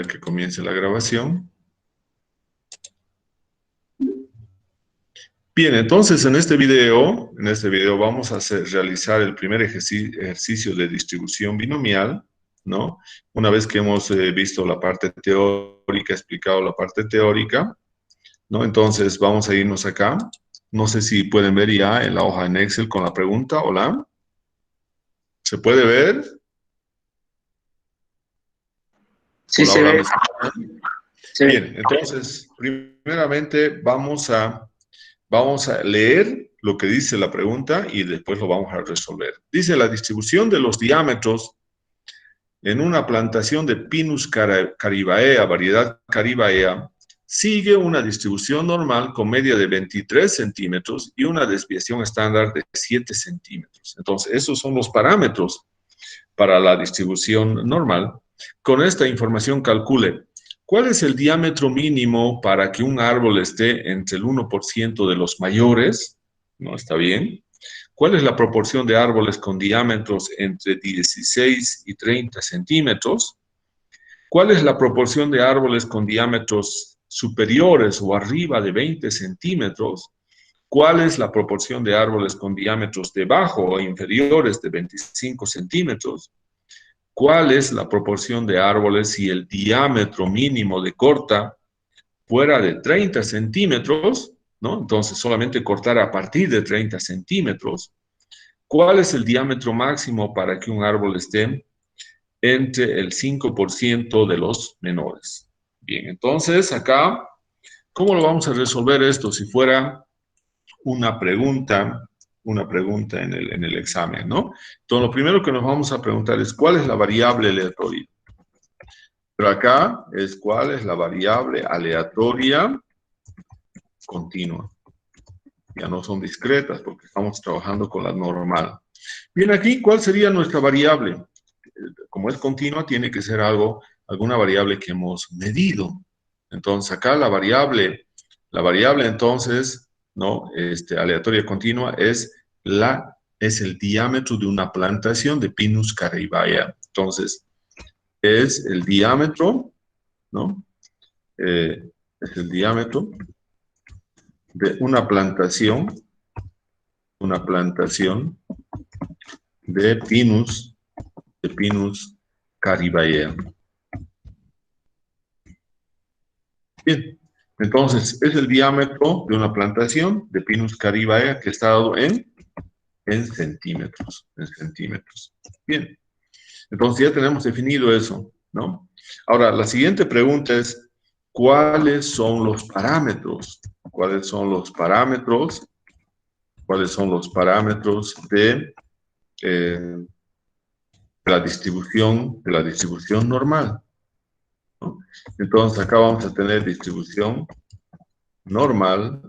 que comience la grabación. Bien, entonces en este video vamos a realizar el primer ejercicio de distribución binomial, ¿no? Una vez que hemos visto la parte teórica, explicado la parte teórica, ¿no? Entonces vamos a irnos acá. No sé si pueden ver ya en la hoja en Excel con la pregunta. Hola. ¿Se puede ver? Sí, Hola, se hola, ve. ¿me escuchan? Se ve. Bien, entonces, primeramente vamos a leer lo que dice la pregunta y después lo vamos a resolver. Dice: la distribución de los diámetros en una plantación de Pinus caribaea, variedad caribaea, sigue una distribución normal con media de 23 centímetros y una desviación estándar de 7 centímetros. Entonces, esos son los parámetros para la distribución normal. Con esta información calcule cuál es el diámetro mínimo para que un árbol esté entre el 1% de los mayores, ¿no? Está bien. ¿Cuál es la proporción de árboles con diámetros entre 16 y 30 centímetros? ¿Cuál es la proporción de árboles con diámetros superiores o arriba de 20 centímetros? ¿Cuál es la proporción de árboles con diámetros debajo o inferiores de 25 centímetros? ¿Cuál es la proporción de árboles si el diámetro mínimo de corta fuera de 30 centímetros, ¿no? Entonces solamente cortar a partir de 30 centímetros. ¿Cuál es el diámetro máximo para que un árbol esté entre el 5% de los menores? Bien, entonces acá, ¿cómo lo vamos a resolver esto si fuera una pregunta en el examen, ¿no? Entonces, lo primero que nos vamos a preguntar es: ¿cuál es la variable aleatoria? Pero acá es: ¿cuál es la variable aleatoria continua? Ya no son discretas porque estamos trabajando con la normal. Bien, aquí, ¿cuál sería nuestra variable? Como es continua, tiene que ser alguna variable que hemos medido. Entonces, acá la variable entonces, ¿no? Aleatoria continua es el diámetro de una plantación de Pinus caribaea. Entonces, es el diámetro, ¿no? Es el diámetro de una plantación de Pinus caribaea. Bien, entonces es el diámetro de una plantación de Pinus caribaea que está dado en centímetros, Bien, entonces ya tenemos definido eso, ¿no? Ahora, la siguiente pregunta es: ¿cuáles son los parámetros? ¿Cuáles son los parámetros? ¿Cuáles son los parámetros de la distribución normal, ¿no? Entonces acá vamos a tener distribución normal.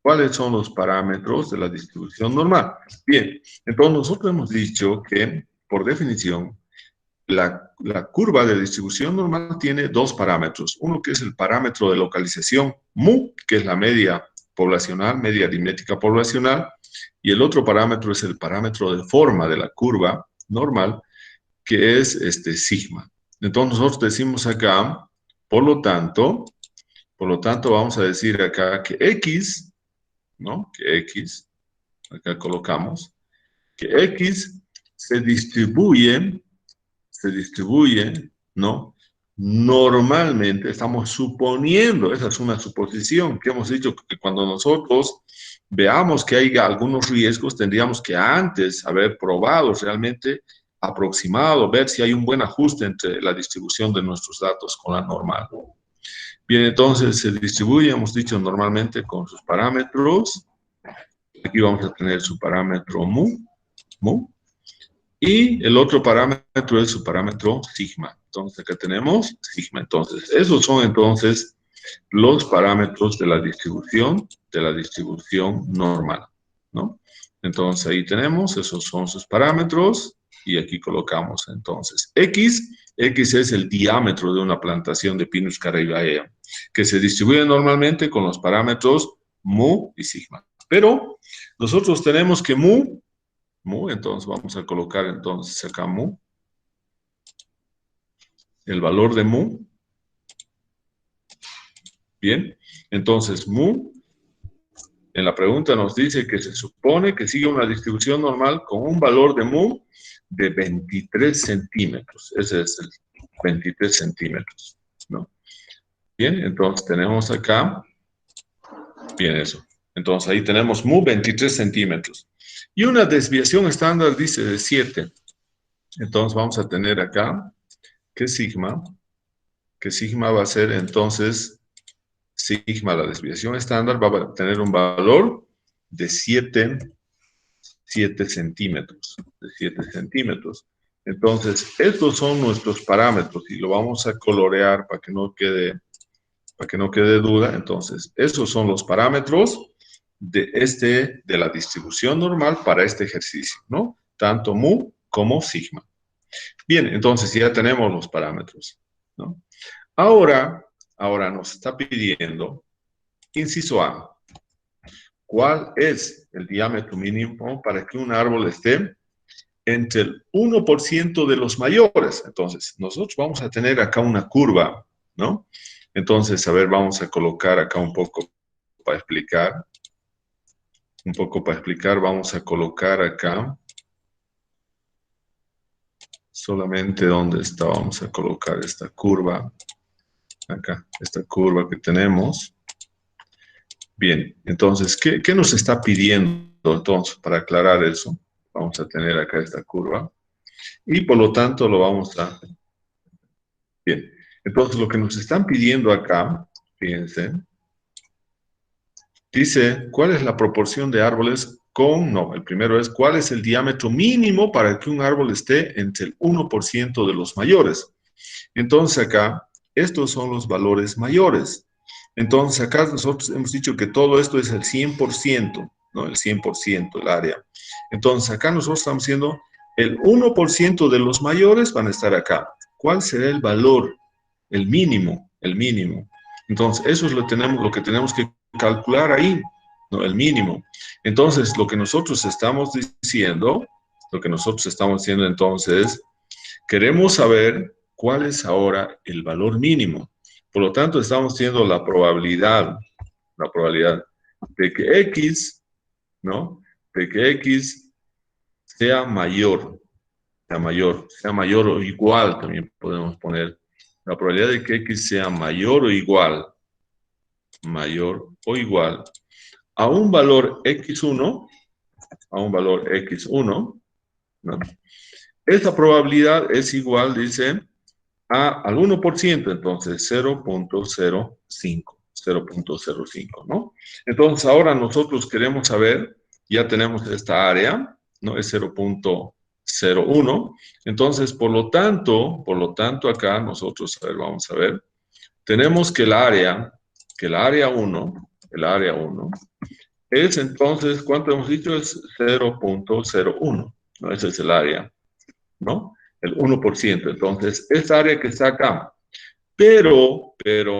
¿Cuáles son los parámetros de la distribución normal? Bien, entonces nosotros hemos dicho que, por definición, la curva de distribución normal tiene dos parámetros. Uno que es el parámetro de localización, mu, que es la media poblacional, media aritmética poblacional, y el otro parámetro es el parámetro de forma de la curva normal, que es sigma. Entonces nosotros decimos acá, por lo tanto, vamos a decir acá que X, ¿no? Que X, acá colocamos, que X se distribuye, ¿no? Normalmente, estamos suponiendo, esa es una suposición que hemos dicho, que cuando nosotros veamos que hay algunos riesgos, tendríamos que antes haber probado realmente, aproximado, ver si hay un buen ajuste entre la distribución de nuestros datos con la normal. Bien, entonces se distribuye, hemos dicho, normalmente con sus parámetros. Aquí vamos a tener su parámetro mu, y el otro parámetro es su parámetro sigma. Entonces, acá tenemos sigma. Entonces, esos son entonces los parámetros de la distribución normal, ¿no? Entonces, ahí tenemos, esos son sus parámetros, y aquí colocamos entonces X. X es el diámetro de una plantación de Pinus caribaea, que se distribuye normalmente con los parámetros mu y sigma. Pero nosotros tenemos que mu, entonces vamos a colocar entonces acá mu. el valor de mu. Bien, entonces mu, en la pregunta nos dice que se supone que sigue una distribución normal con un valor de mu de 23 centímetros. Ese es el 23 centímetros, ¿no? Bien, entonces tenemos acá, bien eso. Entonces ahí tenemos mu 23 centímetros. Y una desviación estándar dice de 7. Entonces vamos a tener acá que sigma va a ser entonces, sigma, la desviación estándar, va a tener un valor de 7 centímetros. De 7 centímetros. Entonces, estos son nuestros parámetros y lo vamos a colorear para que no quede duda. Entonces, esos son los parámetros de la distribución normal para este ejercicio, ¿no? Tanto mu como sigma. Bien, entonces ya tenemos los parámetros, ¿no? Ahora nos está pidiendo, inciso A, ¿cuál es el diámetro mínimo para que un árbol esté entre el 1% de los mayores? Entonces, nosotros vamos a tener acá una curva, ¿no? Entonces, a ver, vamos a colocar acá un poco para explicar. Vamos a colocar acá solamente donde está, vamos a colocar esta curva, acá, esta curva que tenemos. Bien, entonces, ¿qué nos está pidiendo entonces para aclarar eso? Vamos a tener acá esta curva y por lo tanto lo vamos a... Bien, entonces lo que nos están pidiendo acá, fíjense, dice, ¿cuál es la proporción de árboles con... No, el primero es, ¿cuál es el diámetro mínimo para que un árbol esté entre el 1% de los mayores? Entonces acá, estos son los valores mayores. Entonces acá nosotros hemos dicho que todo esto es el 100%, ¿no? El 100%, el área. Entonces acá nosotros estamos diciendo, el 1% de los mayores van a estar acá. ¿Cuál será el valor? El mínimo, el mínimo. Entonces, eso es lo que tenemos que calcular ahí, ¿no? El mínimo. Entonces, lo que nosotros estamos diciendo entonces, queremos saber cuál es ahora el valor mínimo. Por lo tanto, estamos teniendo la probabilidad de que X, ¿no? De que X sea mayor o igual, también podemos poner la probabilidad de que X sea mayor o igual a un valor X1, ¿no? Esta probabilidad es igual, dice, al 1%, entonces 0.05, ¿no? Entonces ahora nosotros queremos saber, ya tenemos esta área, ¿no? Es 0.01, entonces por lo tanto acá nosotros, a ver, vamos a ver, tenemos que el área 1, es entonces, ¿cuánto hemos dicho? Es 0.01, ¿no? Ese es el área, ¿no? El 1%. Entonces, esta área que está acá. Pero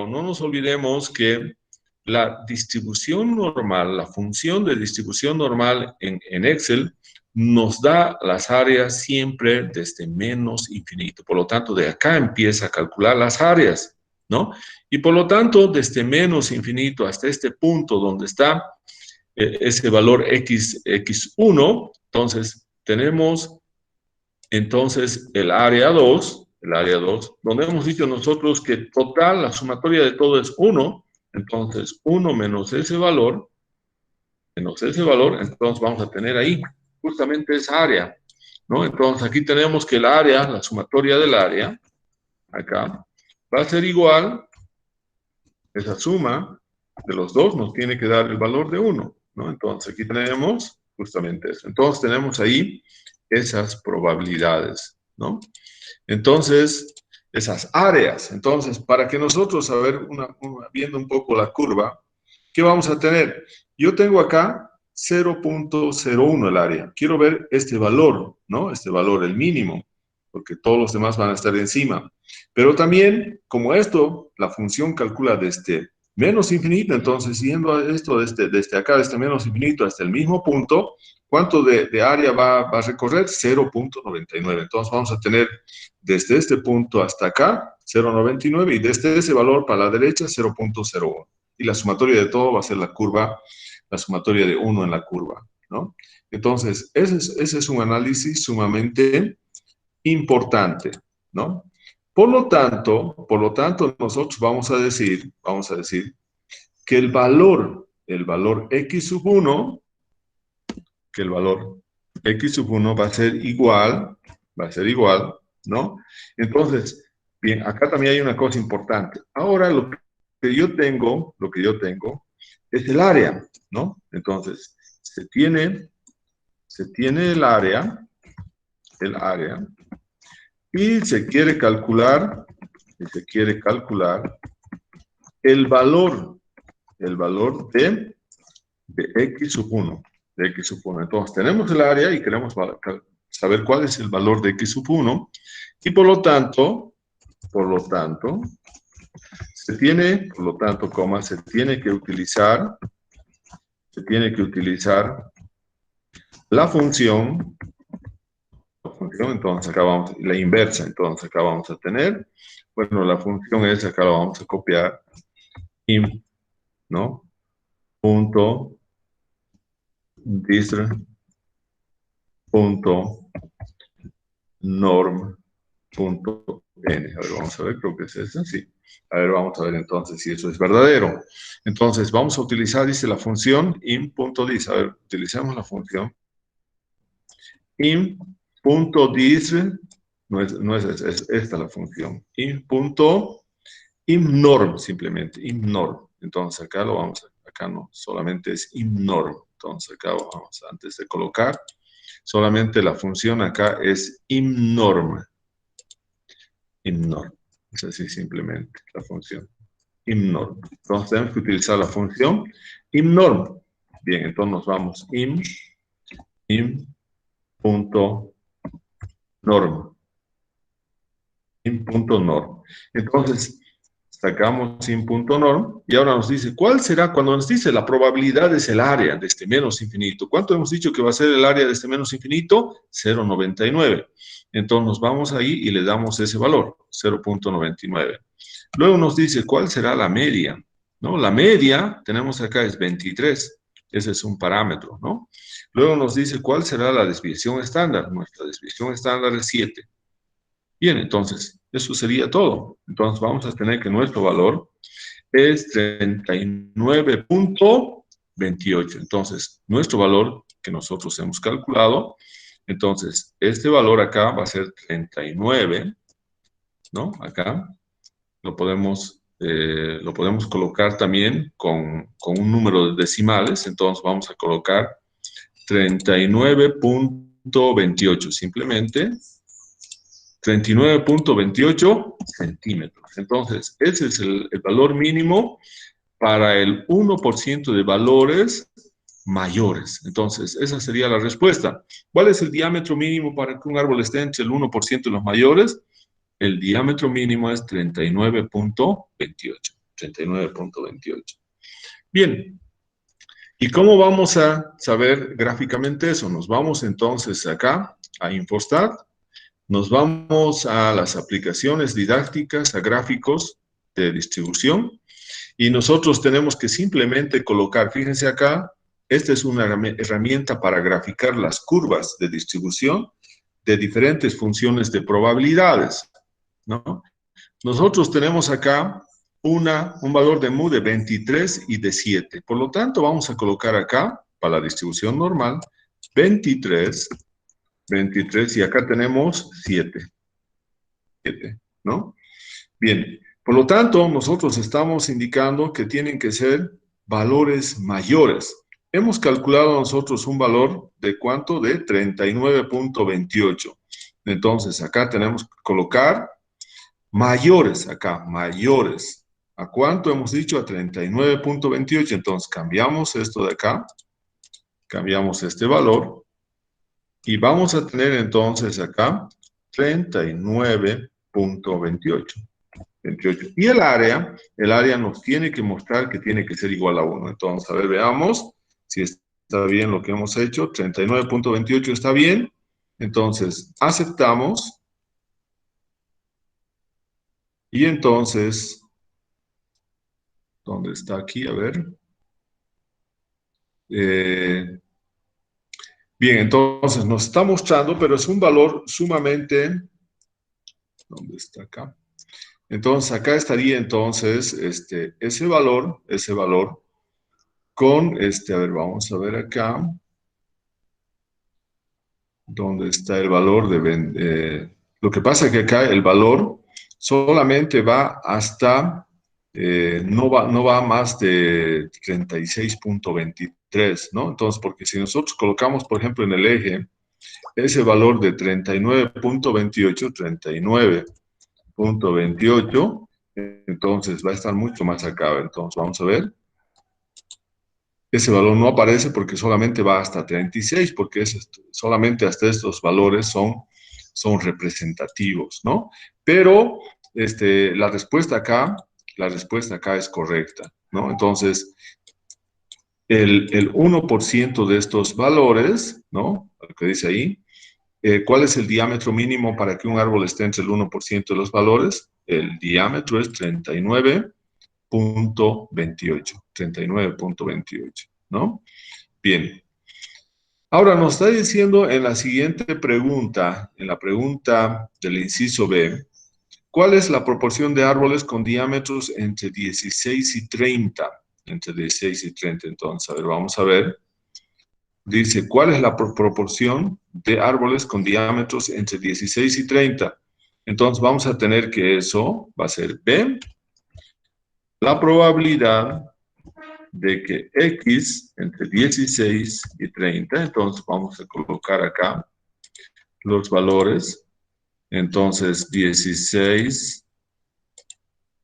no nos olvidemos que la distribución normal, la función de distribución normal en Excel, nos da las áreas siempre desde menos infinito. Por lo tanto, de acá empieza a calcular las áreas, ¿no? Y por lo tanto, desde menos infinito hasta este punto donde está ese valor x1, entonces tenemos entonces el área 2, donde hemos dicho nosotros que total, la sumatoria de todo es 1, entonces 1 menos ese valor, entonces vamos a tener ahí justamente esa área, ¿no? Entonces aquí tenemos que el área, la sumatoria del área, acá, va a ser igual, esa suma de los dos nos tiene que dar el valor de 1, ¿no? Entonces aquí tenemos justamente eso. Entonces tenemos ahí esas probabilidades, ¿no? Entonces, esas áreas. Entonces, para que nosotros, a ver, viendo un poco la curva, ¿qué vamos a tener? Yo tengo acá 0.01 el área. Quiero ver este valor, ¿no? Este valor, el mínimo, porque todos los demás van a estar encima. Pero también, como esto, la función calcula desde Menos infinito, entonces, siguiendo a esto desde acá, desde menos infinito hasta el mismo punto, ¿cuánto de área va a recorrer? 0.99. Entonces vamos a tener desde este punto hasta acá 0.99 y desde ese valor para la derecha 0.01. Y la sumatoria de todo va a ser la curva, la sumatoria de 1 en la curva, ¿no? Entonces, ese es un análisis sumamente importante, ¿no? Por lo tanto, nosotros vamos a decir que el valor x sub 1, que el valor x sub 1 va a ser igual, ¿no? Entonces, bien, acá también hay una cosa importante. Ahora lo que yo tengo es el área, ¿no? Entonces, se tiene el área, y se quiere calcular el valor de x sub 1. Entonces, tenemos el área y queremos saber cuál es el valor de x sub 1. Y por lo tanto, se tiene que utilizar la función, entonces acá vamos, la inversa, entonces acá vamos a tener, bueno, la función es, acá la vamos a copiar, im, ¿no? Punto distr punto norm punto n. A ver, vamos a ver, creo que es ese, sí. A ver, vamos a ver entonces si eso es verdadero. Entonces, vamos a utilizar, dice la función im.dis. A ver, utilicemos la función im.dis. No es esa, es esta la función. Imnorm, simplemente, imnorm. Entonces, acá lo vamos a, acá no, solamente es imnorm. Entonces, acá vamos, antes de colocar, solamente la función acá es imnorm. Imnorm. Es así simplemente la función. Imnorm. Entonces tenemos que utilizar la función imnorm. Bien, entonces nos vamos im.norm. Im.norm. Entonces, sacamos im.norm y ahora nos dice, ¿cuál será? Cuando nos dice la probabilidad es el área de este menos infinito. ¿Cuánto hemos dicho que va a ser el área de este menos infinito? 0.99. Entonces nos vamos ahí y le damos ese valor, 0.99. Luego nos dice, ¿cuál será la media? ¿No? La media, tenemos acá, es 23. Ese es un parámetro, ¿no? Luego nos dice, ¿cuál será la desviación estándar? Nuestra desviación estándar es 7. Bien, entonces, eso sería todo. Entonces, vamos a tener que nuestro valor es 39.28. Entonces, nuestro valor que nosotros hemos calculado, entonces, este valor acá va a ser 39, ¿no? Acá lo podemos colocar también con un número de decimales. Entonces, vamos a colocar 39.28, simplemente 39.28 centímetros. Entonces, ese es el valor mínimo para el 1% de valores mayores. Entonces, esa sería la respuesta. ¿Cuál es el diámetro mínimo para que un árbol esté entre el 1% de los mayores? El diámetro mínimo es 39.28. 39.28. Bien. ¿Y cómo vamos a saber gráficamente eso? Nos vamos entonces acá a Infostat. Nos vamos a las aplicaciones didácticas, a gráficos de distribución, y nosotros tenemos que simplemente colocar, fíjense acá, esta es una herramienta para graficar las curvas de distribución de diferentes funciones de probabilidades, ¿no? Nosotros tenemos acá un valor de mu de 23 y de 7. Por lo tanto, vamos a colocar acá, para la distribución normal, 23, y acá tenemos 7, ¿no? Bien, por lo tanto, nosotros estamos indicando que tienen que ser valores mayores. Hemos calculado nosotros un valor de ¿cuánto? De 39.28. Entonces, acá tenemos que colocar mayores, acá, mayores. ¿A cuánto hemos dicho? A 39.28. Entonces, cambiamos esto de acá, cambiamos este valor, y vamos a tener entonces acá 39.28. 28. Y el área nos tiene que mostrar que tiene que ser igual a 1. Entonces, a ver, veamos si está bien lo que hemos hecho. 39.28 está bien. Entonces, aceptamos. Y entonces, ¿dónde está aquí? A ver. Bien, entonces nos está mostrando, pero es un valor sumamente... ¿Dónde está acá? Entonces, acá estaría entonces ese valor con, a ver, vamos a ver acá, ¿dónde está el valor de... lo que pasa es que acá el valor solamente va hasta, no va más de 36.23, ¿no? Entonces, porque si nosotros colocamos, por ejemplo, en el eje, ese valor de 39.28, entonces va a estar mucho más acá. Entonces, vamos a ver. Ese valor no aparece porque solamente va hasta 36, porque solamente hasta estos valores son representativos, ¿no? Pero la respuesta acá es correcta, ¿no? Entonces, el 1% de estos valores, ¿no? Lo que dice ahí, ¿cuál es el diámetro mínimo para que un árbol esté entre el 1% de los valores? El diámetro es 39.28, ¿no? Bien. Ahora nos está diciendo en la siguiente pregunta, en la pregunta del inciso B, ¿cuál es la proporción de árboles con diámetros entre 16 y 30? Entre 16 y 30, entonces, a ver, vamos a ver. Dice, ¿cuál es la proporción de árboles con diámetros entre 16 y 30? Entonces vamos a tener que eso va a ser B, la probabilidad de que X entre 16 y 30, entonces vamos a colocar acá los valores, entonces 16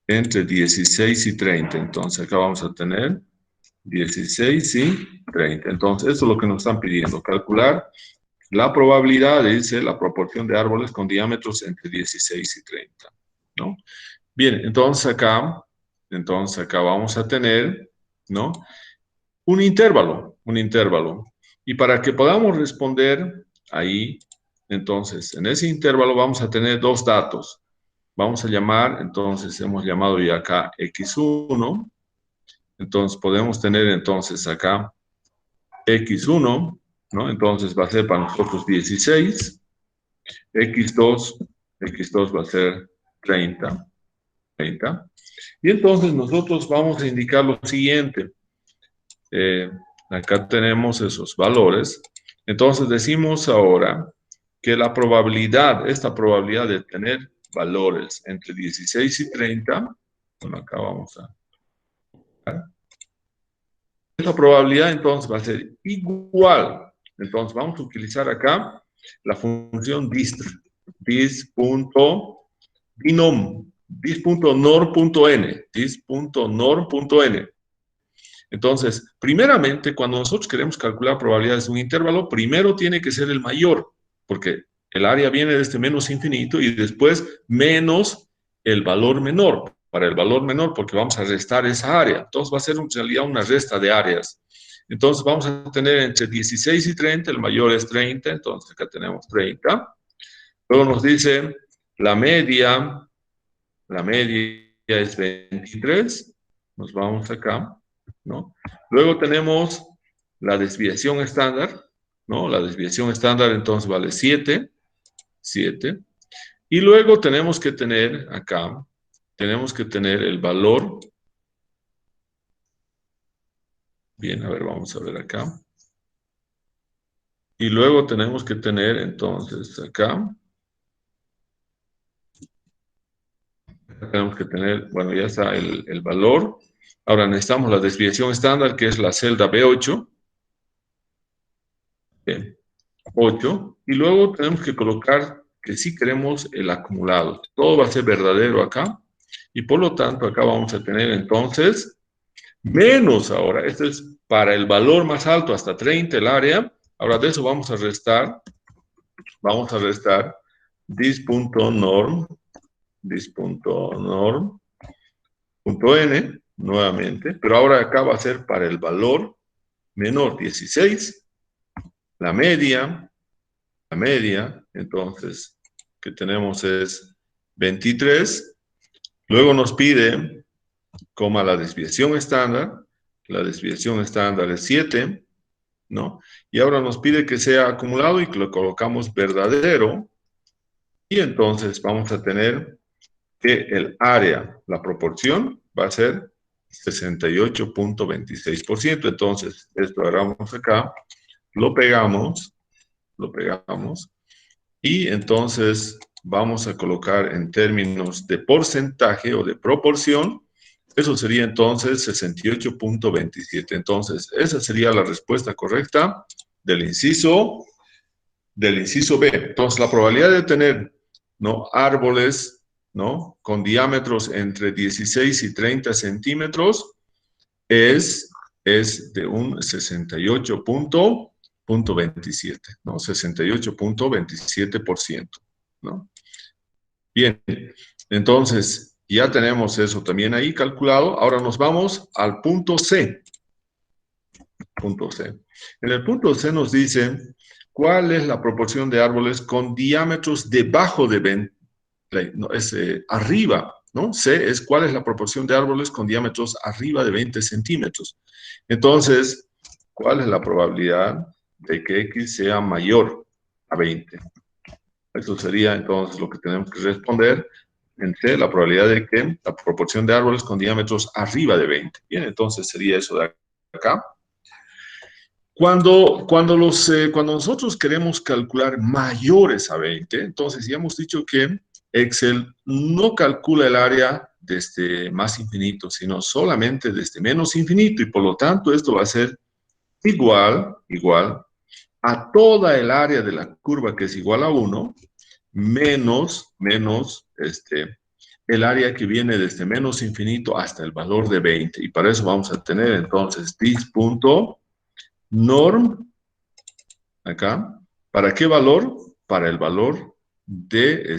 entre 16 y 30, entonces acá vamos a tener 16 y 30, entonces eso es lo que nos están pidiendo, calcular la probabilidad, dice, la proporción de árboles con diámetros entre 16 y 30, ¿no? Bien, entonces acá vamos a tener, ¿no? Un intervalo. Y para que podamos responder ahí, entonces, en ese intervalo vamos a tener dos datos. Vamos a llamar, entonces, hemos llamado ya acá X1. Entonces, podemos tener entonces acá X1, ¿no? Entonces va a ser para nosotros 16. X2 va a ser 30. Y entonces nosotros vamos a indicar lo siguiente. Acá tenemos esos valores. Entonces decimos ahora que esta probabilidad de tener valores entre 16 y 30, bueno, acá vamos a... Esta probabilidad entonces va a ser igual. Entonces vamos a utilizar acá la función dist, dis.nor.n. Entonces, primeramente, cuando nosotros queremos calcular probabilidades de un intervalo, primero tiene que ser el mayor, porque el área viene desde menos infinito y después menos el valor menor. Para el valor menor, porque vamos a restar esa área. Entonces va a ser en realidad una resta de áreas. Entonces vamos a tener entre 16 y 30, el mayor es 30, entonces acá tenemos 30. Luego nos dice la media es 23, nos vamos acá, ¿no? Luego tenemos la desviación estándar, ¿no? La desviación estándar entonces vale 7. Y luego tenemos que tener acá, el valor. Bien, a ver, vamos a ver acá. Y luego tenemos que tener entonces acá. Tenemos que tener, bueno, ya está el valor. Ahora necesitamos la desviación estándar, que es la celda B8. Bien, 8. Y luego tenemos que colocar que sí queremos el acumulado. Todo va a ser verdadero acá. Y por lo tanto, acá vamos a tener entonces menos ahora. Esto es para el valor más alto, hasta 30 el área. Ahora de eso vamos a restar dis.norm dis.norm.n, nuevamente, pero ahora acá va a ser para el valor menor 16, la media, entonces, que tenemos es 23, luego nos pide, coma la desviación estándar es 7, ¿no? Y ahora nos pide que sea acumulado y que lo colocamos verdadero, y entonces vamos a tener que el área, la proporción, va a ser 68.26%. Entonces, esto agarramos acá, lo pegamos, y entonces vamos a colocar en términos de porcentaje o de proporción, eso sería entonces 68.27. Entonces, esa sería la respuesta correcta del inciso B. Entonces, la probabilidad de tener, ¿no?, árboles, ¿no?, con diámetros entre 16 y 30 centímetros es de un 68.27, ¿no? 68.27%, ¿no? Bien, entonces ya tenemos eso también ahí calculado. Ahora nos vamos al punto C. En el punto C nos dice cuál es la proporción de árboles con diámetros debajo de 20, no, es arriba, ¿no? C es cuál es la proporción de árboles con diámetros arriba de 20 centímetros. Entonces, ¿cuál es la probabilidad de que X sea mayor a 20? Eso sería entonces lo que tenemos que responder en C, la probabilidad de que la proporción de árboles con diámetros arriba de 20. Bien, entonces sería eso de acá. Cuando nosotros queremos calcular mayores a 20, entonces ya hemos dicho que Excel no calcula el área desde más infinito, sino solamente desde menos infinito, y por lo tanto esto va a ser igual a toda el área de la curva, que es igual a 1, menos el área que viene desde menos infinito hasta el valor de 20. Y para eso vamos a tener entonces dis.norm, acá, ¿para qué valor? Para el valor de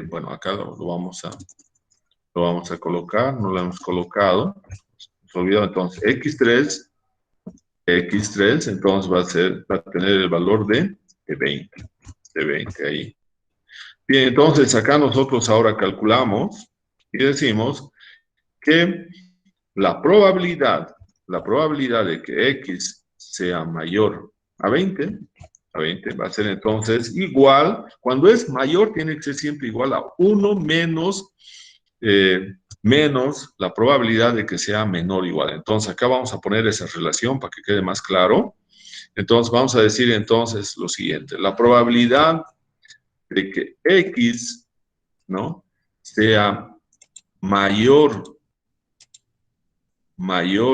bueno, acá lo vamos a colocar, no lo hemos colocado, nos olvidó, entonces x3, entonces va a tener el valor de 20, ahí. Bien, entonces acá nosotros ahora calculamos y decimos que la probabilidad de que X sea mayor a 20 va a ser entonces igual, cuando es mayor tiene que ser siempre igual a 1 menos la probabilidad de que sea menor o igual. Entonces acá vamos a poner esa relación para que quede más claro. Entonces vamos a decir entonces lo siguiente: la probabilidad de que X, ¿no?, sea mayor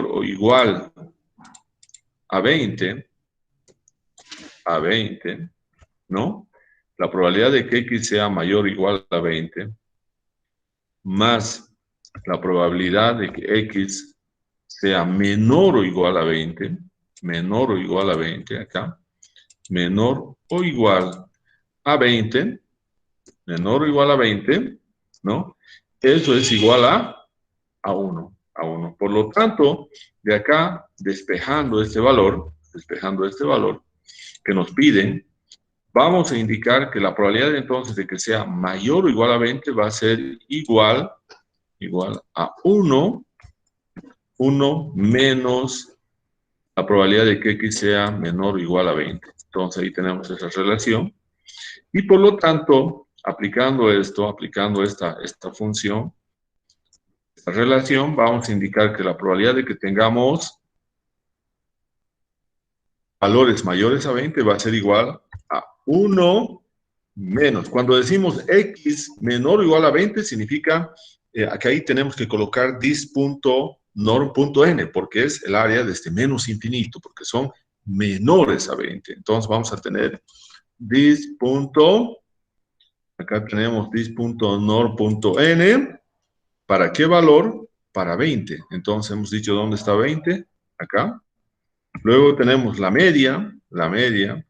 o igual a 20, ¿no? La probabilidad de que X sea mayor o igual a 20, más la probabilidad de que X sea menor o igual a 20, acá, menor o igual a 20, ¿no? Eso es igual a 1. Por lo tanto, de acá, despejando este valor que nos piden, vamos a indicar que la probabilidad entonces de que sea mayor o igual a 20 va a ser igual a 1 menos la probabilidad de que X sea menor o igual a 20. Entonces ahí tenemos esa relación. Y por lo tanto, aplicando esta función, esta relación, vamos a indicar que la probabilidad de que tengamos valores mayores a 20 va a ser igual a 1 menos. Cuando decimos X menor o igual a 20, significa que ahí tenemos que colocar dis.norm.n, porque es el área desde menos infinito, porque son menores a 20. Entonces vamos a tener acá tenemos dis.norm.n. ¿Para qué valor? Para 20. Entonces hemos dicho dónde está 20, acá. Luego tenemos la media,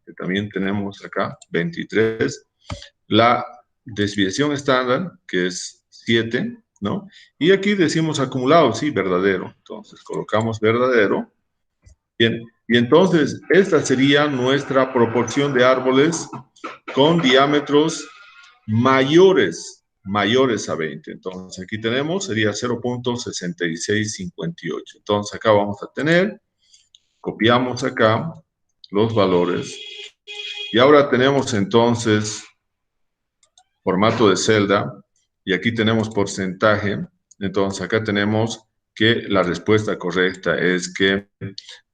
que también tenemos acá, 23. La desviación estándar, que es 7, ¿no? Y aquí decimos acumulado, sí, verdadero. Entonces colocamos verdadero. Bien, y entonces esta sería nuestra proporción de árboles con diámetros mayores a 20. Entonces aquí tenemos, sería 0.6658. Entonces acá vamos a tener, copiamos acá los valores. Y ahora tenemos entonces formato de celda, y aquí tenemos porcentaje. Entonces acá tenemos que la respuesta correcta es que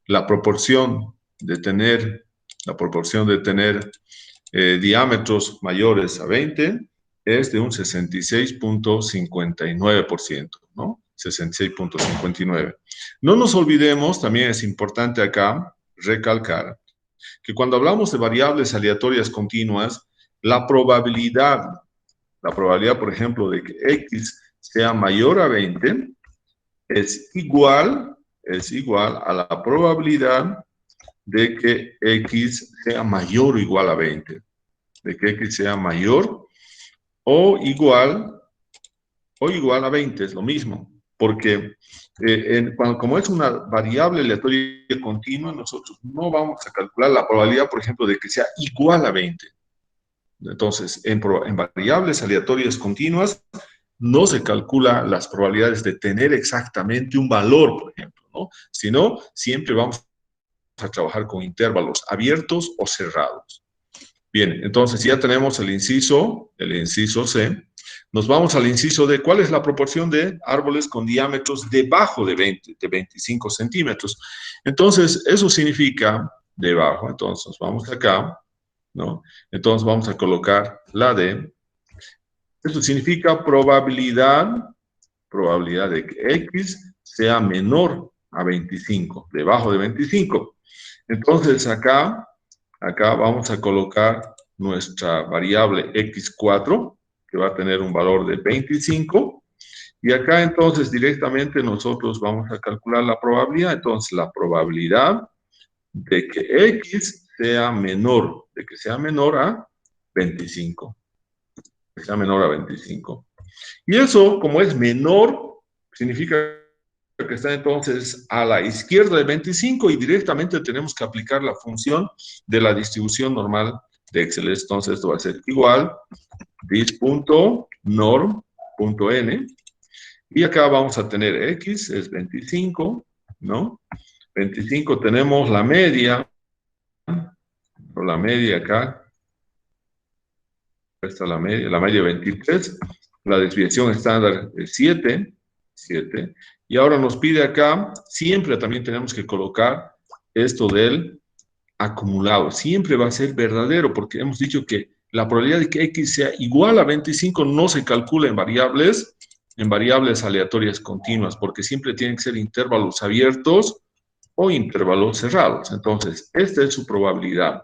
la proporción de tener, diámetros mayores a 20 es de un 66.59%, ¿no? 66.59. No nos olvidemos, también es importante acá recalcar, que cuando hablamos de variables aleatorias continuas, la probabilidad, por ejemplo, de que X sea mayor a 20 es igual a la probabilidad de que X sea mayor o igual a 20. De que X sea mayor o igual a 20, es lo mismo. Porque como es una variable aleatoria continua, nosotros no vamos a calcular la probabilidad, por ejemplo, de que sea igual a 20. Entonces, en variables aleatorias continuas, no se calcula las probabilidades de tener exactamente un valor, por ejemplo, ¿no? Sino, siempre vamos a trabajar con intervalos abiertos o cerrados. Bien, entonces ya tenemos el inciso C. Nos vamos al inciso D. ¿Cuál es la proporción de árboles con diámetros debajo de 25 centímetros? Entonces, eso significa debajo. Entonces, vamos acá, ¿no? Entonces, vamos a colocar la D. Esto significa probabilidad de que X sea menor a 25, debajo de 25. Entonces, acá vamos a colocar nuestra variable X4, que va a tener un valor de 25. Y acá entonces directamente nosotros vamos a calcular la probabilidad. Entonces, la probabilidad de que X sea menor, a 25. Que sea menor a 25. Y eso, como es menor, significa que está entonces a la izquierda de 25 y directamente tenemos que aplicar la función de la distribución normal de Excel. Entonces esto va a ser igual dis.norm.n y acá vamos a tener X es 25, ¿no? 25 tenemos la media, acá está la media 23, la desviación estándar es 7, y ahora nos pide acá, siempre también tenemos que colocar esto del acumulado, siempre va a ser verdadero, porque hemos dicho que la probabilidad de que X sea igual a 25 no se calcula en variables aleatorias continuas, porque siempre tienen que ser intervalos abiertos o intervalos cerrados. Entonces, esta es su probabilidad.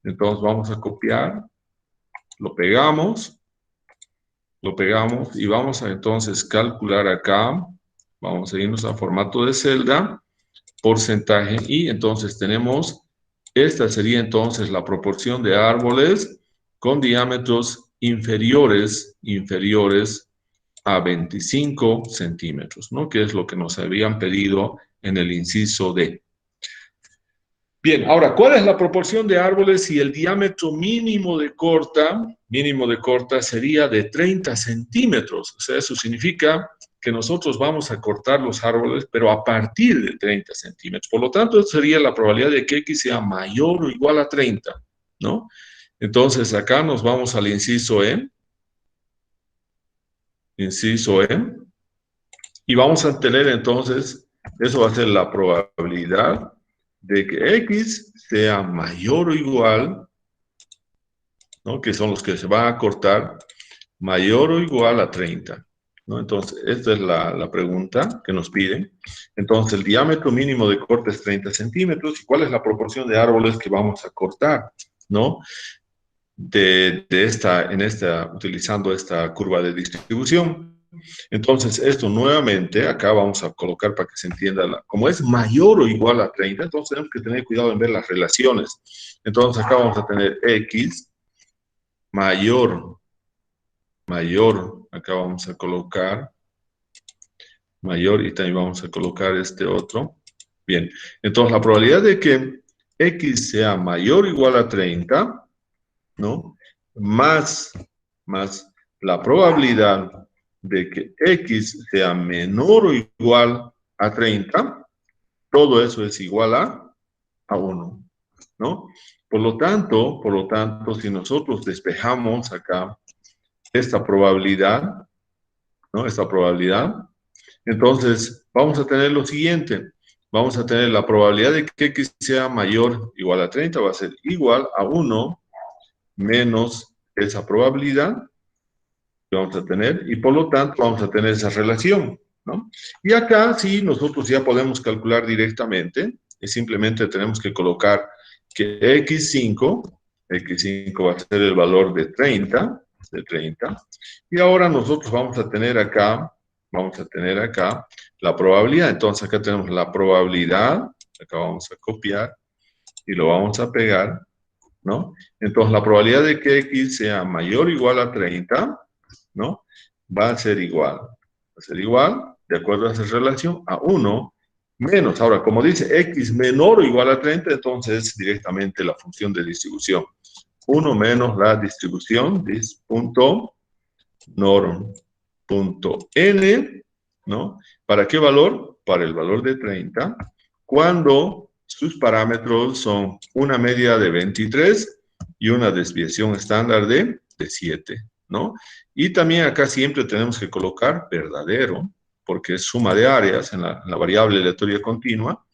Entonces, vamos a copiar, lo pegamos y vamos a entonces calcular acá, vamos a irnos a formato de celda, porcentaje, y entonces tenemos, esta sería entonces la proporción de árboles con diámetros inferiores a 25 centímetros, ¿no? Que es lo que nos habían pedido en el inciso D. Bien, ahora, ¿cuál es la proporción de árboles si el diámetro mínimo de corta sería de 30 centímetros? O sea, eso significa que nosotros vamos a cortar los árboles, pero a partir de 30 centímetros. Por lo tanto, sería la probabilidad de que X sea mayor o igual a 30, ¿no? Entonces, acá nos vamos al inciso E. Y vamos a tener entonces, eso va a ser la probabilidad de que X sea mayor o igual, ¿no? Que son los que se van a cortar, mayor o igual a 30, ¿no? Entonces, esta es la pregunta que nos piden. Entonces, el diámetro mínimo de corte es 30 centímetros. ¿Y cuál es la proporción de árboles que vamos a cortar, ¿no? Utilizando esta curva de distribución. Entonces, esto nuevamente, acá vamos a colocar para que se entienda, como es mayor o igual a 30, entonces tenemos que tener cuidado en ver las relaciones. Entonces, acá vamos a tener X mayor acá vamos a colocar mayor y también vamos a colocar este otro. Bien, entonces la probabilidad de que X sea mayor o igual a 30, ¿no? Más la probabilidad de que X sea menor o igual a 30, todo eso es igual a 1, ¿no? Por lo tanto, si nosotros despejamos acá esta probabilidad, ¿no? Esta probabilidad, entonces vamos a tener lo siguiente. Vamos a tener la probabilidad de que X sea mayor o igual a 30, va a ser igual a 1 menos esa probabilidad que vamos a tener, y por lo tanto vamos a tener esa relación, ¿no? Y acá sí, nosotros ya podemos calcular directamente, y simplemente tenemos que colocar que X5 va a ser el valor de 30, y ahora nosotros vamos a tener acá la probabilidad. Entonces acá tenemos la probabilidad, acá vamos a copiar y lo vamos a pegar, ¿no? Entonces la probabilidad de que X sea mayor o igual a 30, ¿no? Va a ser igual, de acuerdo a esa relación, a 1 menos. Ahora, como dice X menor o igual a 30, entonces directamente la función de distribución. 1 menos la distribución, dis.norm.n, ¿no? ¿Para qué valor? Para el valor de 30, cuando sus parámetros son una media de 23 y una desviación estándar de 7, ¿no? Y también acá siempre tenemos que colocar verdadero, porque es suma de áreas en la variable aleatoria continua,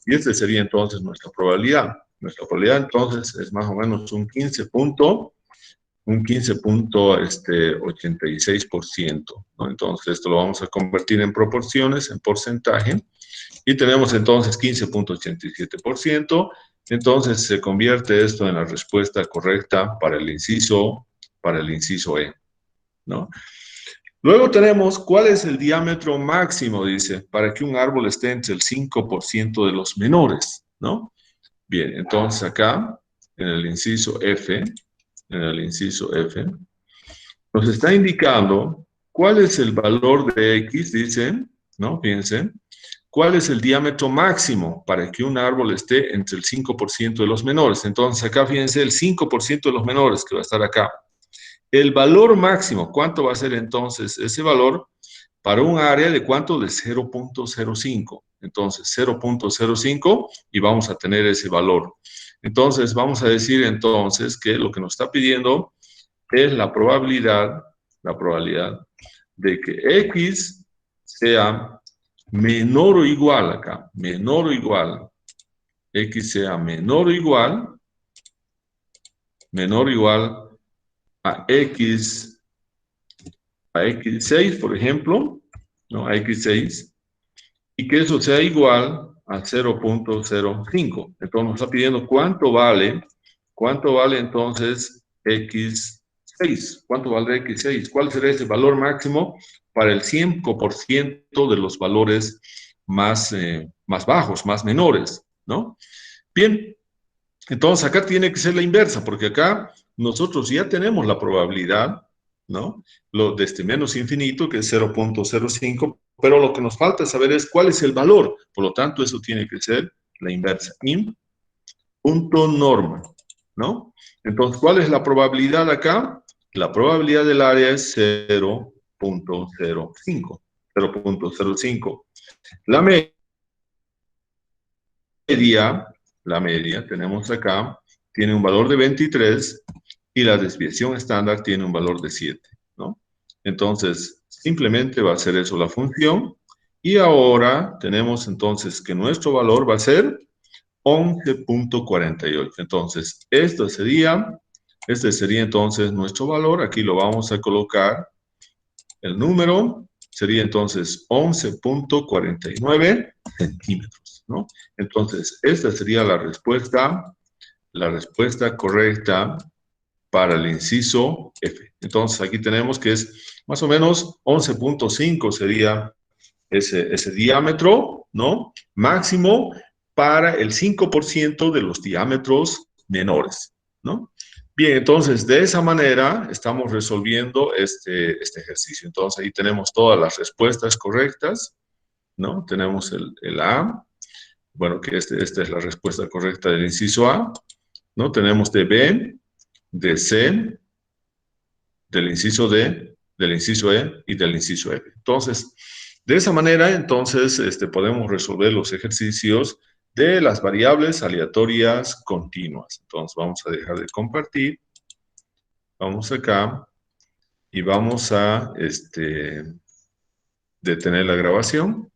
y este sería entonces nuestra probabilidad. Nuestra probabilidad entonces es más o menos un 15.86%, ¿no? Entonces esto lo vamos a convertir en proporciones, en porcentaje, y tenemos entonces 15.87%, entonces se convierte esto en la respuesta correcta para el inciso E, ¿no? Luego tenemos cuál es el diámetro máximo, dice, para que un árbol esté entre el 5% de los menores, ¿no? Bien, entonces acá, en el inciso F, nos está indicando cuál es el valor de X, dice, ¿no? Fíjense, ¿cuál es el diámetro máximo para que un árbol esté entre el 5% de los menores? Entonces acá, fíjense, el 5% de los menores que va a estar acá. El valor máximo, ¿cuánto va a ser entonces ese valor? Para un área de ¿cuánto? De 0.05. Entonces, 0.05 y vamos a tener ese valor. Entonces, vamos a decir entonces que lo que nos está pidiendo es la probabilidad de que X sea menor o igual acá, X sea menor o igual a X6, por ejemplo, ¿no? A X6, y que eso sea igual a 0.05. Entonces nos está pidiendo cuánto vale entonces X6. ¿Cuánto vale X6? ¿Cuál será ese valor máximo para el 5% de los valores más bajos, más menores, ¿no? Bien, entonces acá tiene que ser la inversa, porque acá nosotros ya tenemos la probabilidad, ¿no? Lo de este menos infinito, que es 0.05, pero lo que nos falta saber es cuál es el valor. Por lo tanto, eso tiene que ser la inversa. In.norm, ¿no? Entonces, ¿cuál es la probabilidad acá? La probabilidad del área es 0.05. La media, tenemos acá, tiene un valor de 23 y la desviación estándar tiene un valor de 7, ¿no? Entonces, simplemente va a ser eso la función. Y ahora tenemos entonces que nuestro valor va a ser 11.48. Entonces, este sería entonces nuestro valor. Aquí lo vamos a colocar. El número sería entonces 11.49 centímetros, ¿no? Entonces, esta sería la respuesta correcta para el inciso F. Entonces, aquí tenemos que es más o menos 11.5 sería ese diámetro, ¿no? Máximo para el 5% de los diámetros menores, ¿no? Bien, entonces, de esa manera estamos resolviendo este ejercicio. Entonces, ahí tenemos todas las respuestas correctas, ¿no? Tenemos el A, bueno, que esta es la respuesta correcta del inciso A, ¿no? Tenemos de B, de C, del inciso D, del inciso E y del inciso F. Entonces, de esa manera, entonces, podemos resolver los ejercicios de las variables aleatorias continuas. Entonces, vamos a dejar de compartir. Vamos acá y vamos a detener la grabación.